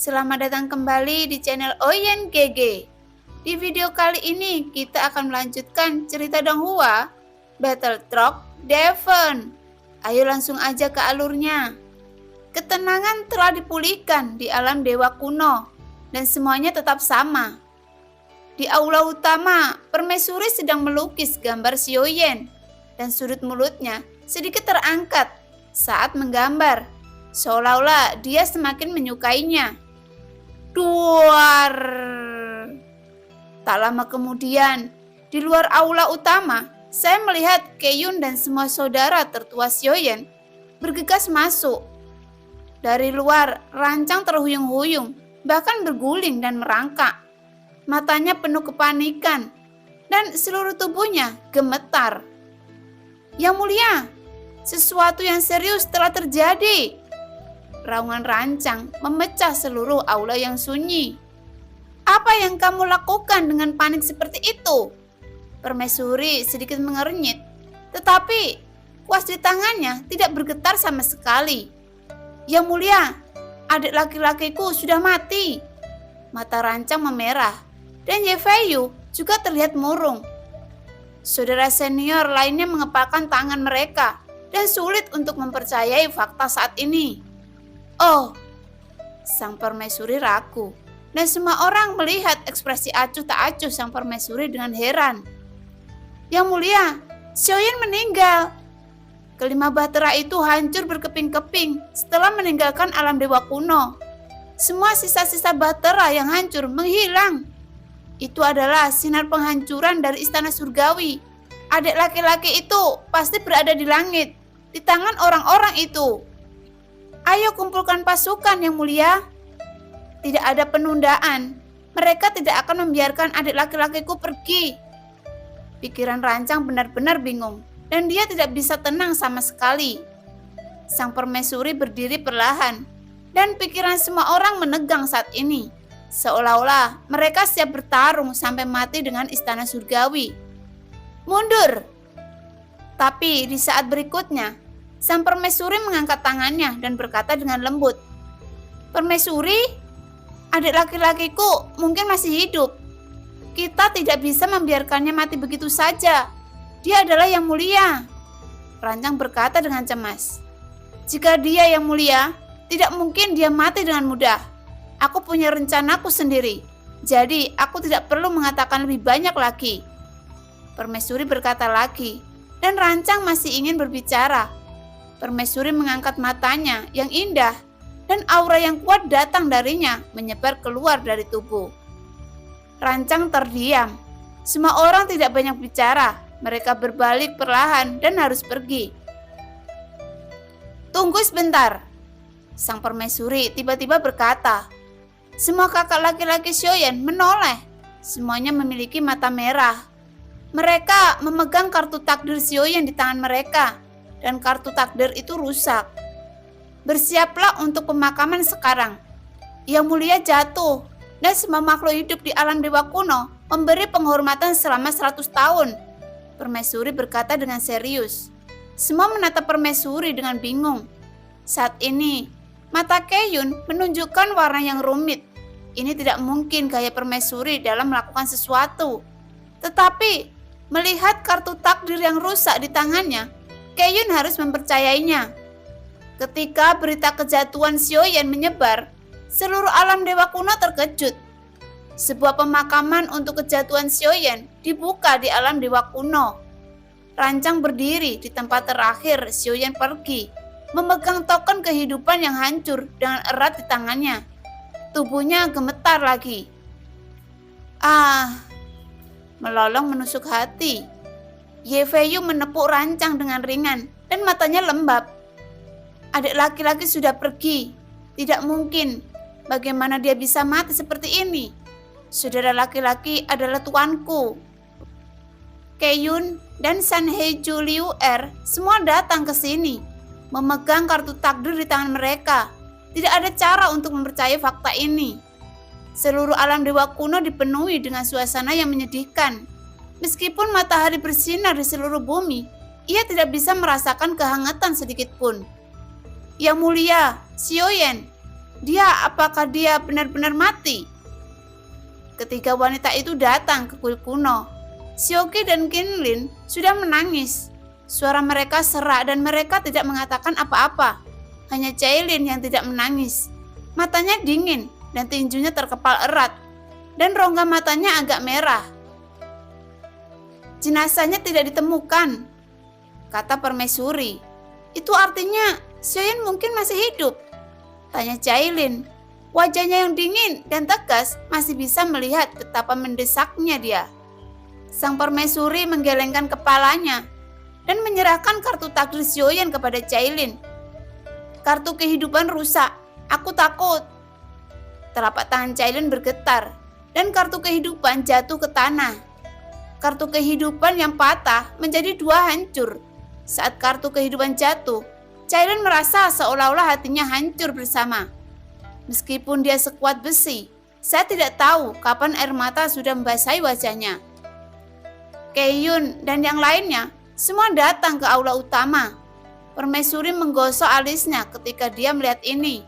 Selamat datang kembali di channel Oyen GG. Di video kali ini kita akan melanjutkan cerita Donghua, Battle Truck Devon. Ayo langsung aja ke alurnya. Ketenangan telah dipulihkan di alam dewa kuno dan semuanya tetap sama. Di aula utama, permaisuri sedang melukis gambar Xiaoyan dan sudut mulutnya sedikit terangkat saat menggambar, seolah-olah dia semakin menyukainya. Duar. Tak lama kemudian, di luar aula utama, saya melihat Keyun dan semua saudara tertua Xiaoyan bergegas masuk. Dari luar, Rancang terhuyung-huyung, bahkan berguling dan merangkak. Matanya penuh kepanikan, dan seluruh tubuhnya gemetar. Yang mulia, sesuatu yang serius telah terjadi. Raungan Rancang memecah seluruh aula yang sunyi. Apa yang kamu lakukan dengan panik seperti itu? Permaisuri sedikit mengernyit, tetapi kuas di tangannya tidak bergetar sama sekali. Yang mulia, adik laki-lakiku sudah mati. Mata Rancang memerah, dan Ye Feiyu juga terlihat murung. Saudara senior lainnya mengepalkan tangan mereka dan sulit untuk mempercayai fakta saat ini. Oh, sang permaisuri ragu, dan semua orang melihat ekspresi acuh tak acuh sang permaisuri dengan heran. Yang mulia, Xiaoyan meninggal. Kelima bahtera itu hancur berkeping-keping setelah meninggalkan alam dewa kuno. Semua sisa-sisa bahtera yang hancur menghilang. Itu adalah sinar penghancuran dari istana surgawi. Adik laki-laki itu pasti berada di langit, di tangan orang-orang itu. Ayo kumpulkan pasukan yang mulia. Tidak ada penundaan. Mereka tidak akan membiarkan adik laki-lakiku pergi. Pikiran Rancang benar-benar bingung, dan dia tidak bisa tenang sama sekali. Sang permaisuri berdiri perlahan, dan pikiran semua orang menegang saat ini. Seolah-olah mereka siap bertarung sampai mati dengan istana surgawi. Mundur! Tapi di saat berikutnya, sang permaisuri mengangkat tangannya dan berkata dengan lembut, "Permaisuri, adik laki-lakiku mungkin masih hidup. Kita tidak bisa membiarkannya mati begitu saja. Dia adalah yang mulia." Rancang berkata dengan cemas, "Jika dia yang mulia, tidak mungkin dia mati dengan mudah. Aku punya rencanaku sendiri, jadi aku tidak perlu mengatakan lebih banyak lagi." Permaisuri berkata lagi, dan Rancang masih ingin berbicara. Permaisuri mengangkat matanya yang indah, dan aura yang kuat datang darinya menyebar keluar dari tubuh. Rancang terdiam. Semua orang tidak banyak bicara. Mereka berbalik perlahan dan harus pergi. "Tunggu sebentar," sang permaisuri tiba-tiba berkata. Semua kakak laki-laki Xiaoyan menoleh. Semuanya memiliki mata merah. Mereka memegang kartu takdir Xiaoyan di tangan mereka. Dan kartu takdir itu rusak. Bersiaplah untuk pemakaman sekarang. Yang mulia jatuh, dan semua makhluk hidup di alam dewa kuno memberi penghormatan selama 100 tahun. Permaisuri berkata dengan serius. Semua menatap permaisuri dengan bingung. Saat ini, mata Keyun menunjukkan warna yang rumit. Ini tidak mungkin gaya permaisuri dalam melakukan sesuatu. Tetapi, melihat kartu takdir yang rusak di tangannya, Keyun harus mempercayainya. Ketika berita kejatuhan Xiaoyan menyebar, seluruh alam dewa kuno terkejut. Sebuah pemakaman untuk kejatuhan Xiaoyan dibuka di alam dewa kuno. Rancang berdiri di tempat terakhir Xiaoyan pergi, memegang token kehidupan yang hancur dengan erat di tangannya. Tubuhnya gemetar lagi. Melolong menusuk hati. Ye Feiyu menepuk Rancang dengan ringan dan matanya lembab. Adik laki-laki sudah pergi. Tidak mungkin. Bagaimana dia bisa mati seperti ini? Saudara laki-laki adalah tuanku. Keyun dan Sanheiju Liu Er semua datang ke sini, memegang kartu takdir di tangan mereka. Tidak ada cara untuk mempercayai fakta ini. Seluruh alam dewa kuno dipenuhi dengan suasana yang menyedihkan. Meskipun matahari bersinar di seluruh bumi, ia tidak bisa merasakan kehangatan sedikit pun. Yang mulia, Xiaoyan, Apakah dia benar-benar mati? Ketika wanita itu datang ke kuil kuno, Sioki dan Kinlin sudah menangis. Suara mereka serak dan mereka tidak mengatakan apa-apa. Hanya Cailin yang tidak menangis. Matanya dingin dan tinjunya terkepal erat, dan rongga matanya agak merah. Jenazahnya tidak ditemukan, kata permaisuri. Itu artinya Xiaoyan mungkin masih hidup, tanya Cailin. Wajahnya yang dingin dan tegas masih bisa melihat betapa mendesaknya dia. Sang permaisuri menggelengkan kepalanya dan menyerahkan kartu takdir Xiaoyan kepada Cailin. Kartu kehidupan rusak, aku takut. Telapak tangan Cailin bergetar dan kartu kehidupan jatuh ke tanah. Kartu kehidupan yang patah menjadi dua hancur. Saat kartu kehidupan jatuh, Cailin merasa seolah-olah hatinya hancur bersama. Meskipun dia sekuat besi, saya tidak tahu kapan air mata sudah membasahi wajahnya. Keiyun dan yang lainnya semua datang ke aula utama. Permaisuri menggosok alisnya ketika dia melihat ini,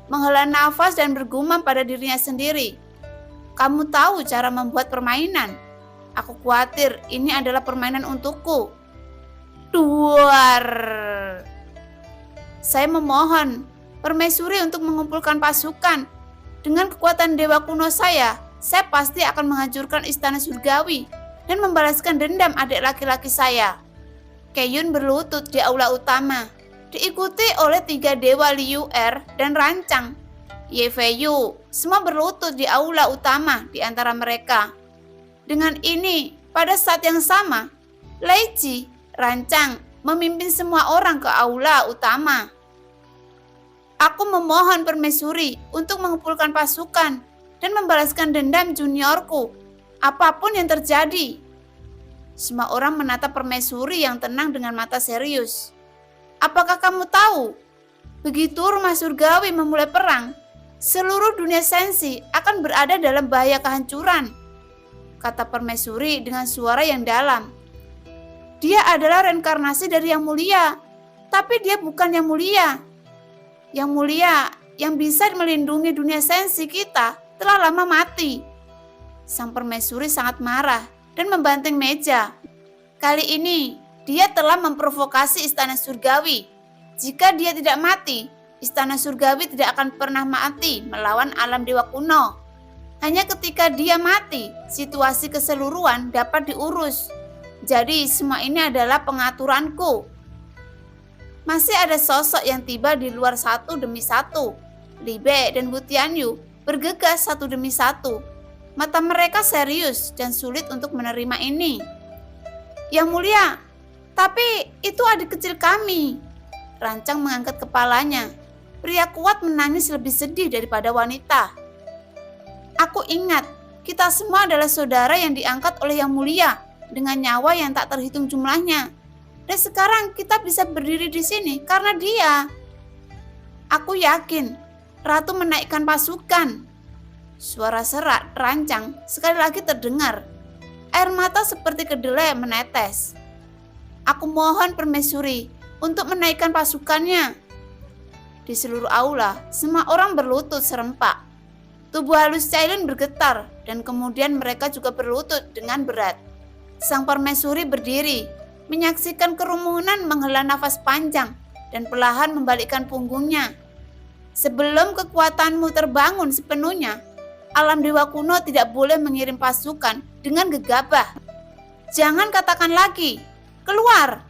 menghela nafas dan bergumam pada dirinya sendiri. Kamu tahu cara membuat permainan? Aku khawatir ini adalah permainan untukku. Duar. Saya memohon permaisuri untuk mengumpulkan pasukan. Dengan kekuatan dewa kuno saya pasti akan menghancurkan istana surgawi dan membalaskan dendam adik laki-laki saya. Keiyun berlutut di aula utama, diikuti oleh 3 dewa Liu Er dan Rancang. Ye Feiyu semua berlutut di aula utama di antara mereka. Dengan ini, pada saat yang sama, Lei Ji, Rancang, memimpin semua orang ke aula utama. Aku memohon permaisuri untuk mengumpulkan pasukan dan membalaskan dendam juniorku, apapun yang terjadi. Semua orang menatap permaisuri yang tenang dengan mata serius. Apakah kamu tahu, begitu rumah surgawi memulai perang, seluruh dunia sensi akan berada dalam bahaya kehancuran, kata permaisuri dengan suara yang dalam. Dia adalah reinkarnasi dari yang mulia, tapi dia bukan yang mulia. Yang mulia yang bisa melindungi dunia sensi kita telah lama mati. Sang permaisuri sangat marah dan membanting meja. Kali ini dia telah memprovokasi istana surgawi. Jika dia tidak mati, istana surgawi tidak akan pernah mati melawan alam dewa kuno. Hanya ketika dia mati, situasi keseluruhan dapat diurus. Jadi semua ini adalah pengaturanku. Masih ada sosok yang tiba di luar satu demi satu. Li Bei dan Wu Tianyu bergegas satu demi satu. Mata mereka serius dan sulit untuk menerima ini. Yang mulia, tapi itu adik kecil kami. Rancang mengangkat kepalanya. Pria kuat menangis lebih sedih daripada wanita. Aku ingat, kita semua adalah saudara yang diangkat oleh yang mulia dengan nyawa yang tak terhitung jumlahnya. Dan sekarang kita bisa berdiri di sini karena dia. Aku yakin Ratu menaikkan pasukan. Suara serak Rancang sekali lagi terdengar. Air mata seperti kedelai menetes. Aku mohon permaisuri untuk menaikkan pasukannya. Di seluruh aula, semua orang berlutut serempak. Tubuh halus Cailin bergetar dan kemudian mereka juga berlutut dengan berat. Sang permaisuri berdiri, menyaksikan kerumunan, menghela nafas panjang dan perlahan membalikkan punggungnya. Sebelum kekuatanmu terbangun sepenuhnya, alam dewa kuno tidak boleh mengirim pasukan dengan gegabah. Jangan katakan lagi, keluar!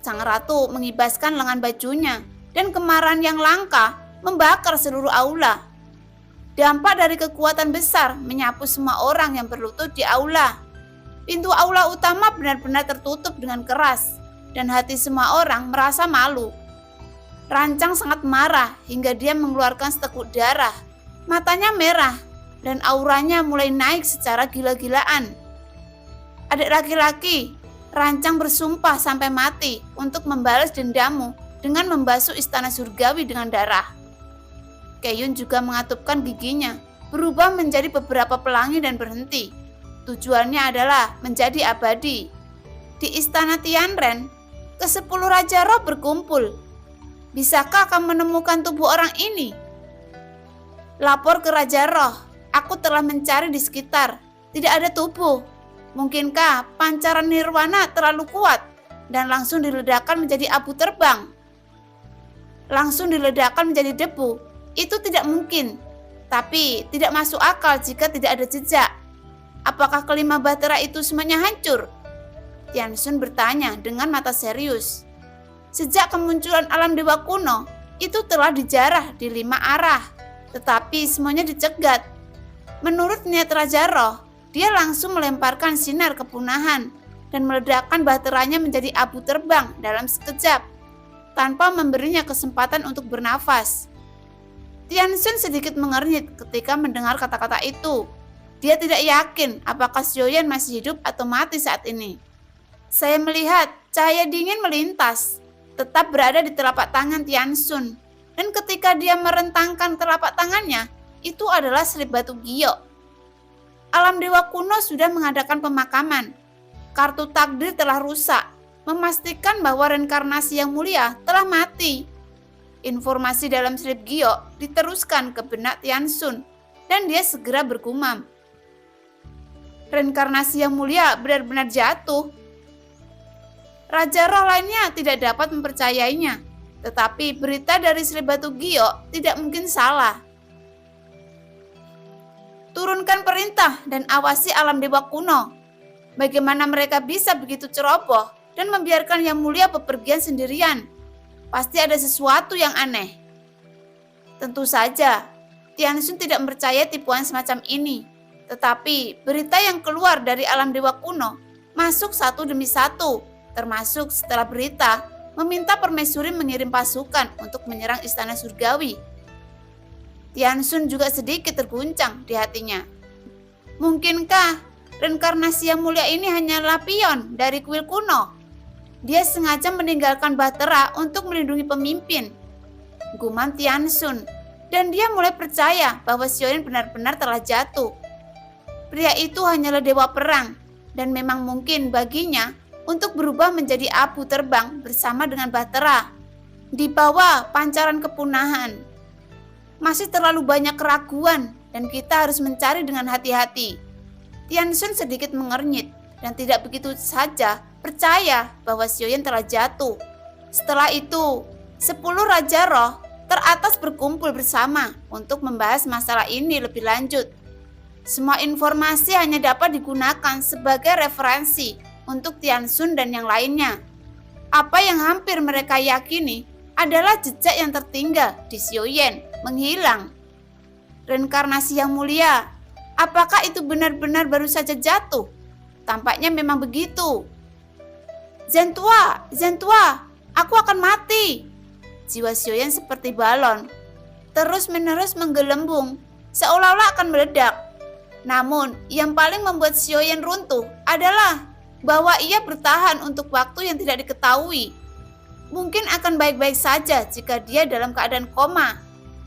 Sang ratu mengibaskan lengan bajunya dan kemarahan yang langka membakar seluruh aula. Dampak dari kekuatan besar menyapu semua orang yang berlutut di aula. Pintu aula utama benar-benar tertutup dengan keras dan hati semua orang merasa malu. Rancang sangat marah hingga dia mengeluarkan seteguk darah. Matanya merah dan auranya mulai naik secara gila-gilaan. Adik laki-laki, Rancang bersumpah sampai mati untuk membalas dendammu dengan membasuh istana surgawi dengan darah. Keiyun juga mengatupkan giginya, berubah menjadi beberapa pelangi dan berhenti. Tujuannya adalah menjadi abadi. Di istana Tianren, ke-10 Raja Roh berkumpul. Bisakah kamu menemukan tubuh orang ini? Lapor ke Raja Roh, aku telah mencari di sekitar, tidak ada tubuh. Mungkinkah pancaran nirwana terlalu kuat dan langsung diledakkan menjadi abu terbang? Langsung diledakkan menjadi debu, itu tidak mungkin. Tapi tidak masuk akal jika tidak ada jejak. Apakah kelima bahtera itu semuanya hancur? Tianxun bertanya dengan mata serius. Sejak kemunculan alam dewa kuno, itu telah dijarah di 5 arah, tetapi semuanya dicegat. Menurut niat Raja Roh, dia langsung melemparkan sinar kepunahan dan meledakkan bahteranya menjadi abu terbang dalam sekejap, tanpa memberinya kesempatan untuk bernafas. Tianxun sedikit mengernyit ketika mendengar kata-kata itu. Dia tidak yakin apakah Xiaoyan masih hidup atau mati saat ini. Saya melihat cahaya dingin melintas, tetap berada di telapak tangan Tianxun. Dan ketika dia merentangkan telapak tangannya, itu adalah selip batu giok. Alam dewa kuno sudah mengadakan pemakaman. Kartu takdir telah rusak, memastikan bahwa reinkarnasi yang mulia telah mati. Informasi dalam selip giok diteruskan ke benak Tianxun, dan dia segera bergumam. Reinkarnasi yang mulia benar-benar jatuh. Raja Roh lainnya tidak dapat mempercayainya, tetapi berita dari selip batu giok tidak mungkin salah. Turunkan perintah dan awasi alam dewa kuno. Bagaimana mereka bisa begitu ceroboh dan membiarkan yang mulia bepergian sendirian? Pasti ada sesuatu yang aneh. Tentu saja, Tianxun tidak percaya tipuan semacam ini. Tetapi berita yang keluar dari alam dewa kuno masuk satu demi satu, termasuk setelah berita meminta permaisuri mengirim pasukan untuk menyerang istana surgawi. Tianxun juga sedikit terguncang di hatinya. Mungkinkah reinkarnasi yang mulia ini hanyalah pion dari kuil kuno? Dia sengaja meninggalkan bahtera untuk melindungi pemimpin, gumam Tianxun, dan dia mulai percaya bahwa Xiaoyan benar-benar telah jatuh. Pria itu hanyalah dewa perang, dan memang mungkin baginya untuk berubah menjadi abu terbang bersama dengan bahtera, di bawah pancaran kepunahan. Masih terlalu banyak keraguan, dan kita harus mencari dengan hati-hati. Tianxun sedikit mengernyit, dan tidak begitu saja percaya bahwa Xiaoyan telah jatuh. Setelah itu, 10 Raja Roh teratas berkumpul bersama untuk membahas masalah ini lebih lanjut. Semua informasi hanya dapat digunakan sebagai referensi untuk Tianxun dan yang lainnya. Apa yang hampir mereka yakini adalah jejak yang tertinggal di Xiaoyan menghilang. Reinkarnasi yang mulia, apakah itu benar-benar baru saja jatuh? Tampaknya memang begitu. Zhentua, aku akan mati. Jiwa Xiaoyan seperti balon, terus-menerus menggelembung, seolah-olah akan meledak. Namun, yang paling membuat Xiaoyan runtuh adalah bahwa ia bertahan untuk waktu yang tidak diketahui. Mungkin akan baik-baik saja jika dia dalam keadaan koma.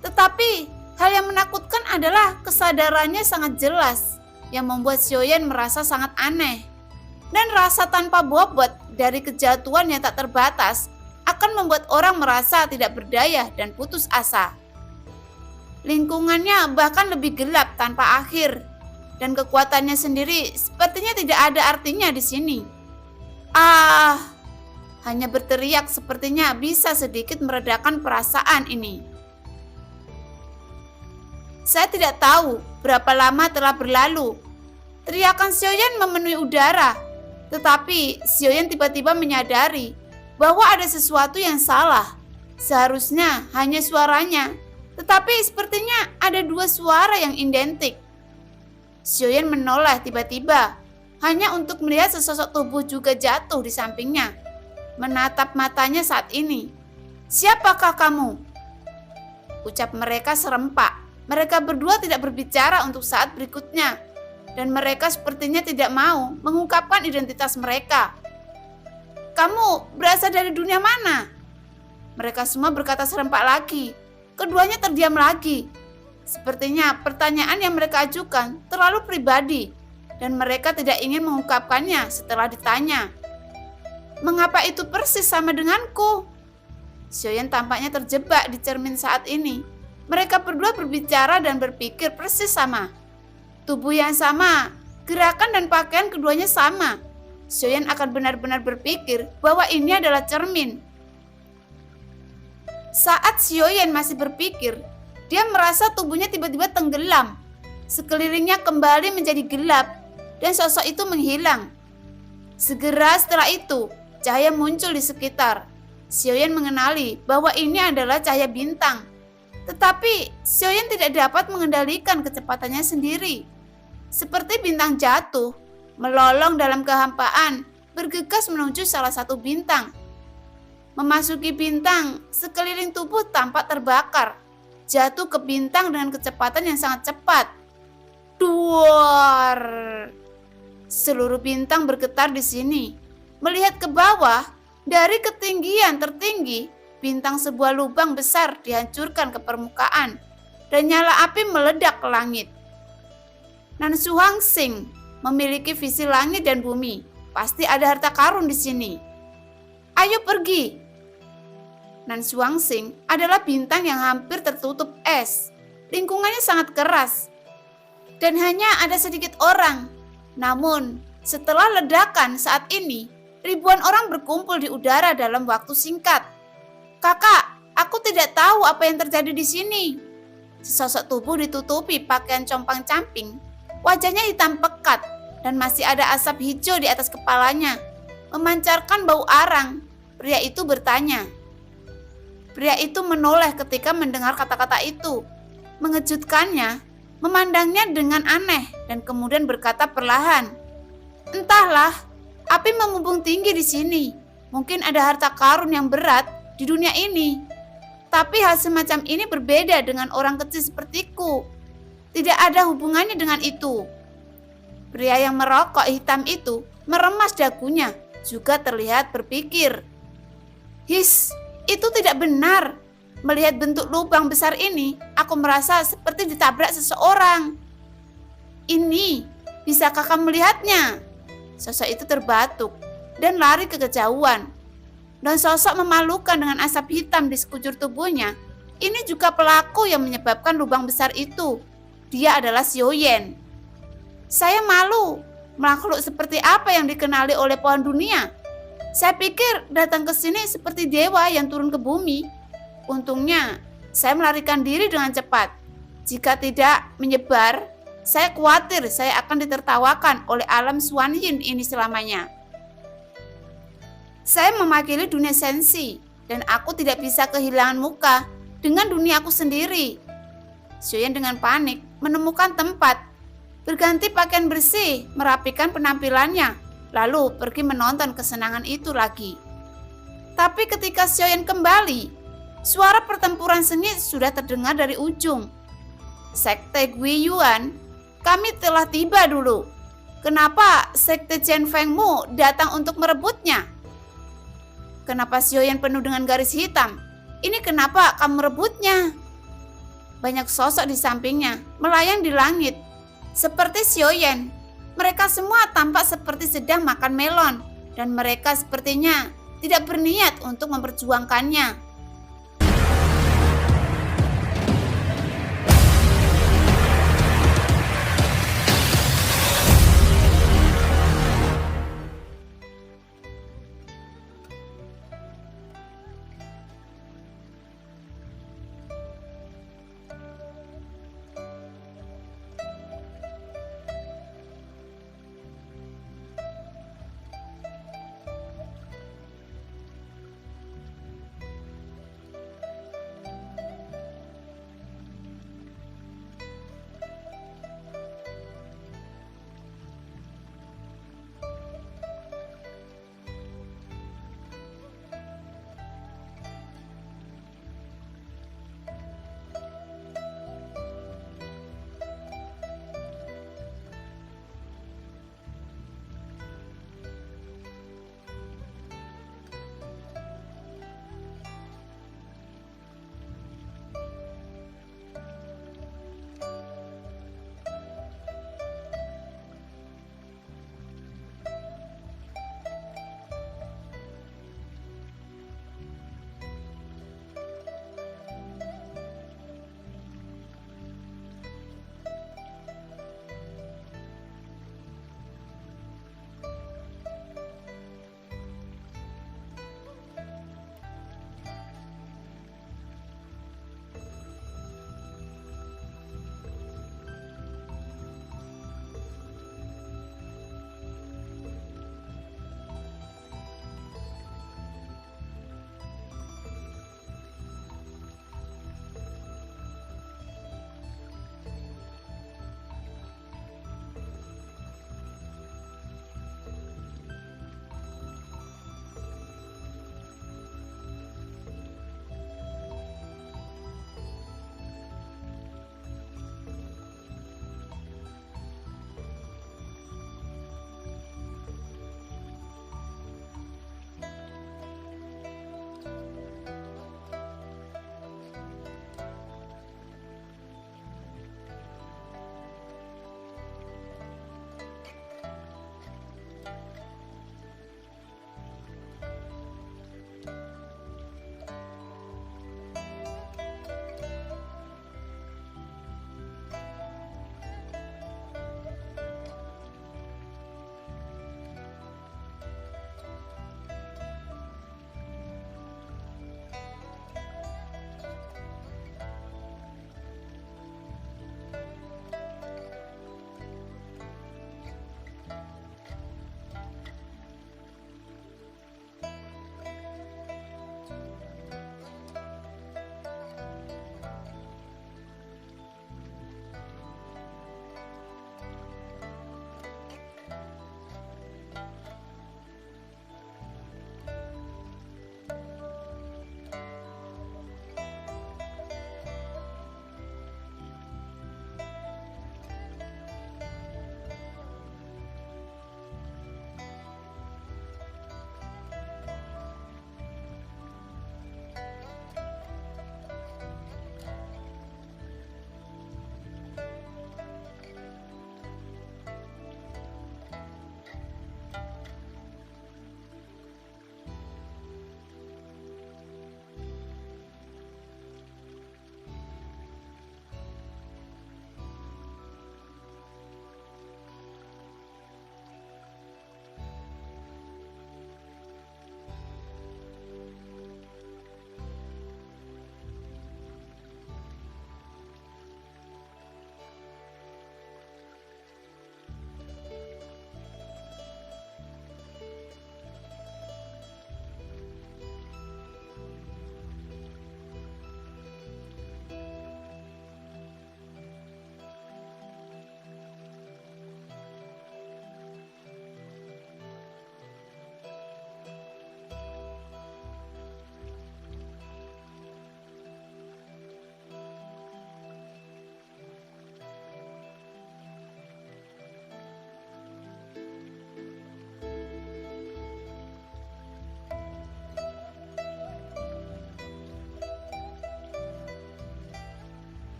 Tetapi, hal yang menakutkan adalah kesadarannya sangat jelas, yang membuat Xiaoyan merasa sangat aneh. Dan rasa tanpa bobot dari kejatuhan yang tak terbatas akan membuat orang merasa tidak berdaya dan putus asa. Lingkungannya bahkan lebih gelap tanpa akhir, dan kekuatannya sendiri sepertinya tidak ada artinya di sini. Hanya berteriak sepertinya bisa sedikit meredakan perasaan ini. Saya tidak tahu berapa lama telah berlalu. Teriakan Xiaoyan memenuhi udara, tetapi Xiaoyan tiba-tiba menyadari bahwa ada sesuatu yang salah. Seharusnya hanya suaranya, tetapi sepertinya ada 2 suara yang identik. Xiaoyan menoleh tiba-tiba, hanya untuk melihat sesosok tubuh juga jatuh di sampingnya, menatap matanya saat ini. "Siapakah kamu?" Ucap mereka serempak. Mereka berdua tidak berbicara untuk saat berikutnya, dan mereka sepertinya tidak mau mengungkapkan identitas mereka. "Kamu berasal dari dunia mana?" Mereka semua berkata serempak lagi. Keduanya terdiam lagi. Sepertinya pertanyaan yang mereka ajukan terlalu pribadi, dan mereka tidak ingin mengungkapkannya setelah ditanya. "Mengapa itu persis sama denganku?" Xiaoyan tampaknya terjebak di cermin saat ini. Mereka berdua berbicara dan berpikir persis sama. Tubuh yang sama, gerakan dan pakaian keduanya sama. Xiaoyan akan benar-benar berpikir bahwa ini adalah cermin. Saat Xiaoyan masih berpikir, dia merasa tubuhnya tiba-tiba tenggelam. Sekelilingnya kembali menjadi gelap dan sosok itu menghilang. Segera setelah itu, cahaya muncul di sekitar. Xiaoyan mengenali bahwa ini adalah cahaya bintang. Tetapi Xiaoyan tidak dapat mengendalikan kecepatannya sendiri. Seperti bintang jatuh, melolong dalam kehampaan, bergegas menuju salah satu bintang. Memasuki bintang, sekeliling tubuh tampak terbakar. Jatuh ke bintang dengan kecepatan yang sangat cepat. Duar! Seluruh bintang bergetar di sini. Melihat ke bawah, dari ketinggian tertinggi, bintang sebuah lubang besar dihancurkan ke permukaan dan nyala api meledak ke langit. Nan Suhangsing memiliki visi langit dan bumi. Pasti ada harta karun di sini. Ayo pergi. Nan Suhangsing adalah bintang yang hampir tertutup es. Lingkungannya sangat keras dan hanya ada sedikit orang. Namun, setelah ledakan saat ini, ribuan orang berkumpul di udara dalam waktu singkat. Kakak, aku tidak tahu apa yang terjadi di sini. Sesosok tubuh ditutupi pakaian compang-camping. Wajahnya hitam pekat dan masih ada asap hijau di atas kepalanya, memancarkan bau arang. Pria itu bertanya. Pria itu menoleh ketika mendengar kata-kata itu. Mengejutkannya, memandangnya dengan aneh dan kemudian berkata perlahan, "Entahlah, api membumbung tinggi di sini. Mungkin ada harta karun yang berat di dunia ini. Tapi hal semacam ini berbeda dengan orang kecil sepertiku. Tidak ada hubungannya dengan itu." Pria yang merokok hitam itu meremas dagunya, juga terlihat berpikir. His, itu tidak benar. Melihat bentuk lubang besar ini, aku merasa seperti ditabrak seseorang. Ini, bisa kakak melihatnya? Sosok itu terbatuk dan lari ke kejauhan. Dan sosok memalukan dengan asap hitam di sekujur tubuhnya, ini juga pelaku yang menyebabkan lubang besar itu. Dia adalah Xiaoyan. Saya malu, makhluk seperti apa yang dikenali oleh pohon dunia? Saya pikir datang ke sini seperti dewa yang turun ke bumi. Untungnya, saya melarikan diri dengan cepat. Jika tidak menyebar, saya khawatir saya akan ditertawakan oleh alam Xuanyin ini selamanya. Saya mewakili dunia sensi, dan aku tidak bisa kehilangan muka dengan dunia aku sendiri. Xiaoyan dengan panik menemukan tempat, berganti pakaian bersih, merapikan penampilannya, lalu pergi menonton kesenangan itu lagi. Tapi ketika Xiaoyan kembali, suara pertempuran sengit sudah terdengar dari ujung. Sekte Guiyuan, kami telah tiba dulu. Kenapa Sekte Chen Fengmu datang untuk merebutnya? Kenapa Xiaoyan penuh dengan garis hitam? Ini kenapa kamu merebutnya? Banyak sosok di sampingnya melayang di langit. Seperti Xiaoyan, mereka semua tampak seperti sedang makan melon dan mereka sepertinya tidak berniat untuk memperjuangkannya.